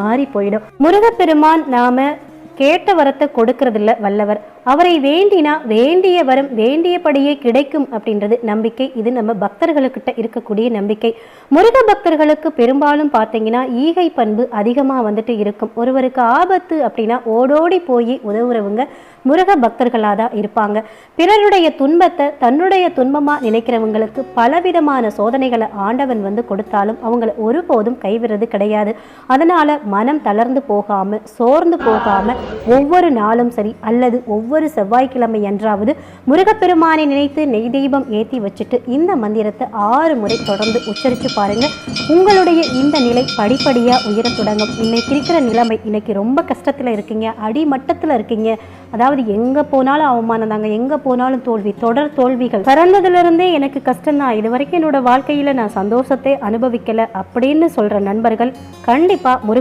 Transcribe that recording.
மாறி போயிடும். முருகப்பெருமான் நாம கேட்ட வரத்தை கொடுக்கறதில்ல வல்லவர். அவரை வேண்டினா வேண்டிய வரம் வேண்டியபடியே கிடைக்கும் அப்படின்றது நம்பிக்கை. இது நம்ம பக்தர்களுக்கிட்ட இருக்கக்கூடிய நம்பிக்கை. முருக பக்தர்களுக்கு பெரும்பாலும் பார்த்தீங்கன்னா ஈகை பண்பு அதிகமாக வந்துட்டு இருக்கும். ஒருவருக்கு ஆபத்து அப்படின்னா ஓடோடி போய் உதவுறவங்க முருக பக்தர்களாக தான் இருப்பாங்க. பிறருடைய துன்பத்தை தன்னுடைய துன்பமாக நினைக்கிறவங்களுக்கு பலவிதமான சோதனைகளை ஆண்டவன் வந்து கொடுத்தாலும் அவங்களை ஒருபோதும் கைவிடுறது கிடையாது. அதனால மனம் தளர்ந்து போகாம சோர்ந்து போகாம ஒவ்வொரு நாளும் சரி அல்லது ஒவ்வொரு செவ்வாய்க்கிழமை என்றாவது முருகப்பெருமானை நினைத்து நெய் தீபம் ஏற்றி வச்சுட்டு இந்த மந்திரத்தை 6 முறை தொடர்ந்து உச்சரித்து பாருங்க. உங்களுடைய இந்த நிலை படிப்படியா உயர தொடங்கும். இன்னைக்கு இருக்கிற நிலைமை, இன்னைக்கு ரொம்ப கஷ்டத்துல இருக்கீங்க, அடிமட்டத்துல இருக்கீங்க, அதாவது எங்க போனாலும் அவமானம் தாங்க, எங்க போனாலும் தோல்வி, தொடர் தோல்விகள், பிறந்ததுல இருந்தே எனக்கு கஷ்டம் தான், இது வரைக்கும் என்னோட வாழ்க்கையில நான் சந்தோஷத்தை அனுபவிக்கல அப்படின்னு சொல்ற நண்பர்கள் கண்டிப்பா முருக